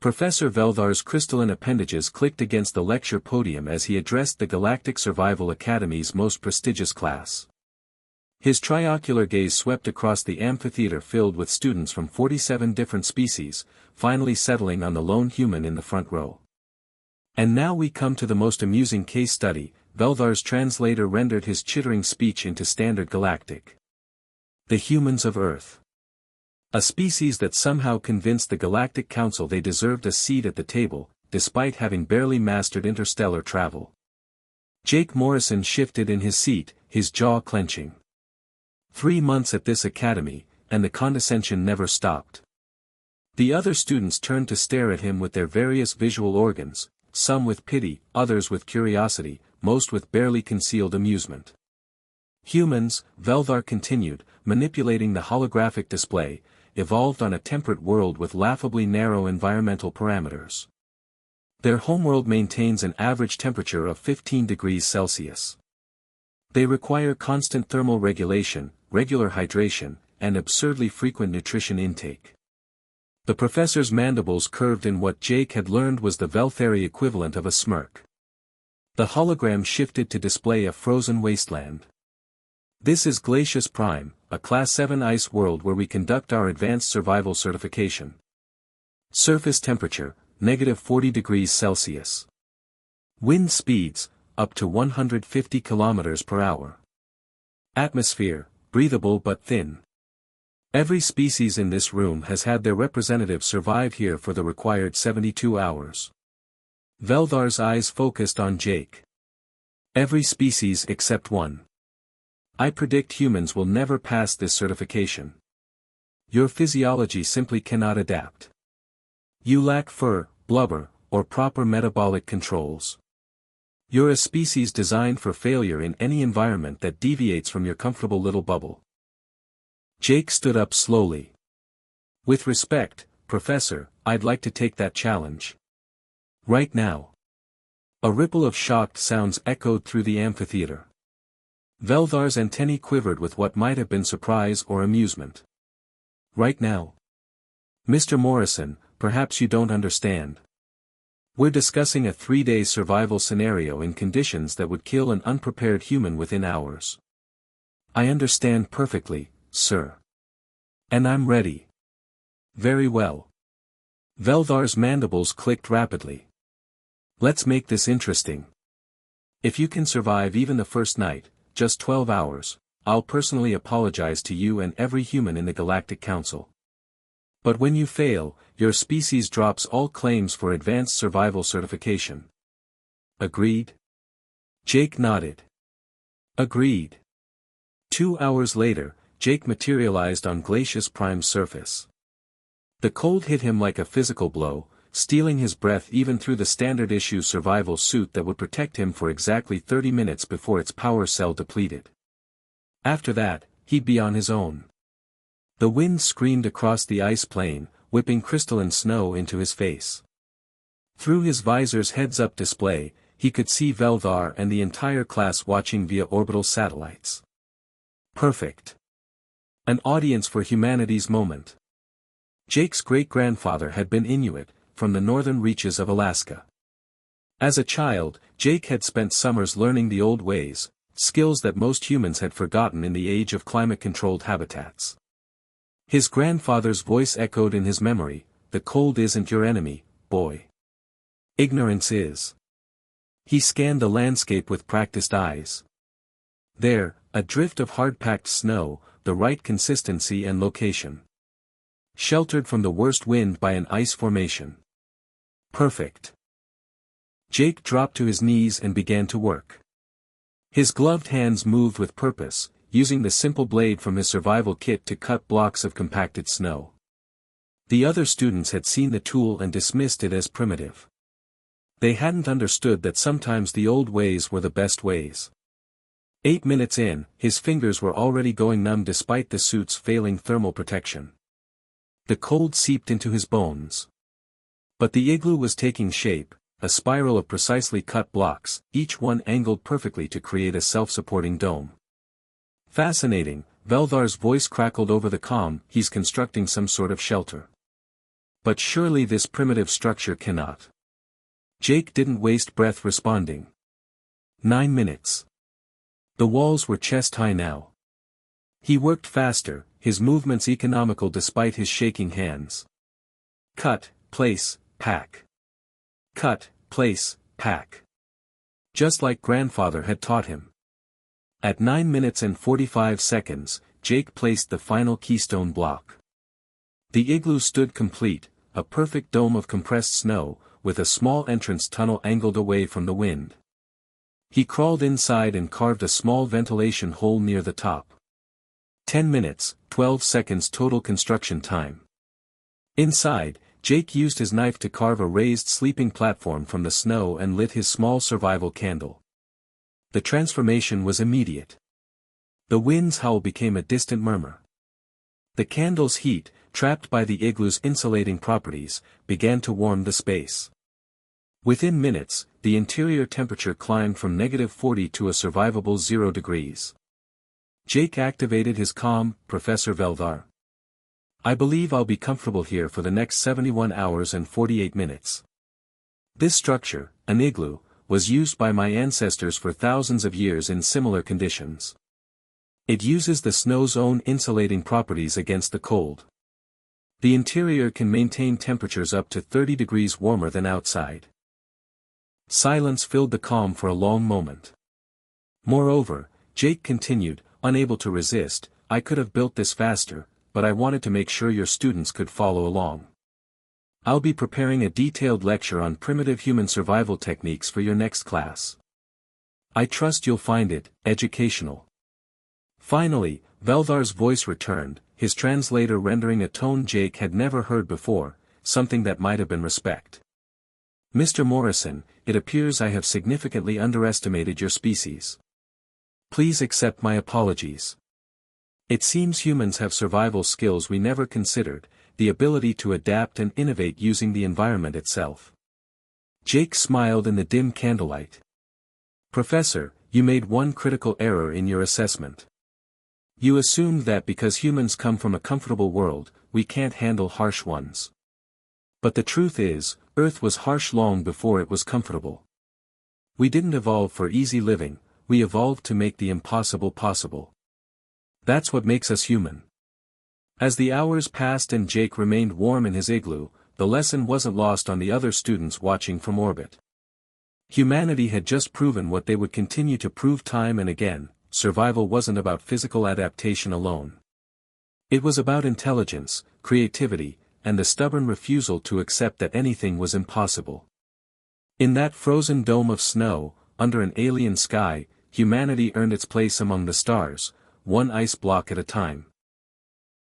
Professor Velthar's crystalline appendages clicked against the lecture podium as he addressed the Galactic Survival Academy's most prestigious class. His triocular gaze swept across the amphitheater filled with students from 47 different species, finally settling on the lone human in the front row. And now we come to the most amusing case study, Velthar's translator rendered his chittering speech into standard galactic. The humans of Earth. A species that somehow convinced the Galactic Council they deserved a seat at the table, despite having barely mastered interstellar travel. Jake Morrison shifted in his seat, his jaw clenching. 3 months at this academy, and the condescension never stopped. The other students turned to stare at him with their various visual organs, some with pity, others with curiosity, most with barely concealed amusement. Humans, Velthar continued, manipulating the holographic display, evolved on a temperate world with laughably narrow environmental parameters. Their homeworld maintains an average temperature of 15 degrees Celsius. They require constant thermal regulation, regular hydration, and absurdly frequent nutrition intake. The professor's mandibles curved in what Jake had learned was the Velthari equivalent of a smirk. The hologram shifted to display a frozen wasteland. This is Glacius Prime, a Class 7 ice world where we conduct our advanced survival certification. Surface temperature, -40 degrees Celsius. Wind speeds, up to 150 kilometers per hour. Atmosphere, breathable but thin. Every species in this room has had their representative survive here for the required 72 hours. Velthar's eyes focused on Jake. Every species except one. I predict humans will never pass this certification. Your physiology simply cannot adapt. You lack fur, blubber, or proper metabolic controls. You're a species designed for failure in any environment that deviates from your comfortable little bubble. Jake stood up slowly. With respect, Professor, I'd like to take that challenge. Right now. A ripple of shocked sounds echoed through the amphitheater. Velthar's antennae quivered with what might have been surprise or amusement. Right now. Mr. Morrison, perhaps you don't understand. We're discussing a 3-day survival scenario in conditions that would kill an unprepared human within hours. I understand perfectly, sir. And I'm ready. Very well. Velthar's mandibles clicked rapidly. Let's make this interesting. If you can survive even the first night, just 12 hours, I'll personally apologize to you and every human in the Galactic Council. But when you fail, your species drops all claims for advanced survival certification. Agreed? Jake nodded. Agreed. 2 hours later, Jake materialized on Glacius Prime's surface. The cold hit him like a physical blow, stealing his breath even through the standard-issue survival suit that would protect him for exactly 30 minutes before its power cell depleted. After that, he'd be on his own. The wind screamed across the ice plain, whipping crystalline snow into his face. Through his visor's heads-up display, he could see Velthar and the entire class watching via orbital satellites. Perfect. An audience for humanity's moment. Jake's great-grandfather had been Inuit, from the northern reaches of Alaska. As a child, Jake had spent summers learning the old ways, skills that most humans had forgotten in the age of climate-controlled habitats. His grandfather's voice echoed in his memory, "The cold isn't your enemy, boy. Ignorance is." He scanned the landscape with practiced eyes. There, a drift of hard-packed snow, the right consistency and location. Sheltered from the worst wind by an ice formation. Perfect. Jake dropped to his knees and began to work. His gloved hands moved with purpose, using the simple blade from his survival kit to cut blocks of compacted snow. The other students had seen the tool and dismissed it as primitive. They hadn't understood that sometimes the old ways were the best ways. 8 minutes in, his fingers were already going numb despite the suit's failing thermal protection. The cold seeped into his bones. But the igloo was taking shape, a spiral of precisely cut blocks, each one angled perfectly to create a self-supporting dome. Fascinating, Velthar's voice crackled over the comm, he's constructing some sort of shelter. But surely this primitive structure cannot. Jake didn't waste breath responding. 9 minutes. The walls were chest-high now. He worked faster, his movements economical despite his shaking hands. Cut, place, pack. Cut, place, pack. Just like grandfather had taught him. At 9 minutes and 45 seconds, Jake placed the final keystone block. The igloo stood complete, a perfect dome of compressed snow, with a small entrance tunnel angled away from the wind. He crawled inside and carved a small ventilation hole near the top. 10 minutes, 12 seconds total construction time. Inside, Jake used his knife to carve a raised sleeping platform from the snow and lit his small survival candle. The transformation was immediate. The wind's howl became a distant murmur. The candle's heat, trapped by the igloo's insulating properties, began to warm the space. Within minutes, the interior temperature climbed from -40 to a survivable 0 degrees. Jake activated his comm, Professor Veldar. I believe I'll be comfortable here for the next 71 hours and 48 minutes. This structure, an igloo, was used by my ancestors for thousands of years in similar conditions. It uses the snow's own insulating properties against the cold. The interior can maintain temperatures up to 30 degrees warmer than outside. Silence filled the calm for a long moment. Moreover, Jake continued, unable to resist, I could have built this faster, but I wanted to make sure your students could follow along. I'll be preparing a detailed lecture on primitive human survival techniques for your next class. I trust you'll find it educational. Finally, Veldar's voice returned, his translator rendering a tone Jake had never heard before, something that might have been respect. Mr. Morrison, it appears I have significantly underestimated your species. Please accept my apologies. It seems humans have survival skills we never considered, the ability to adapt and innovate using the environment itself. Jake smiled in the dim candlelight. Professor, you made one critical error in your assessment. You assumed that because humans come from a comfortable world, we can't handle harsh ones. But the truth is, Earth was harsh long before it was comfortable. We didn't evolve for easy living, we evolved to make the impossible possible. That's what makes us human. As the hours passed and Jake remained warm in his igloo, the lesson wasn't lost on the other students watching from orbit. Humanity had just proven what they would continue to prove time and again, survival wasn't about physical adaptation alone. It was about intelligence, creativity, and the stubborn refusal to accept that anything was impossible. In that frozen dome of snow, under an alien sky, humanity earned its place among the stars, one ice block at a time.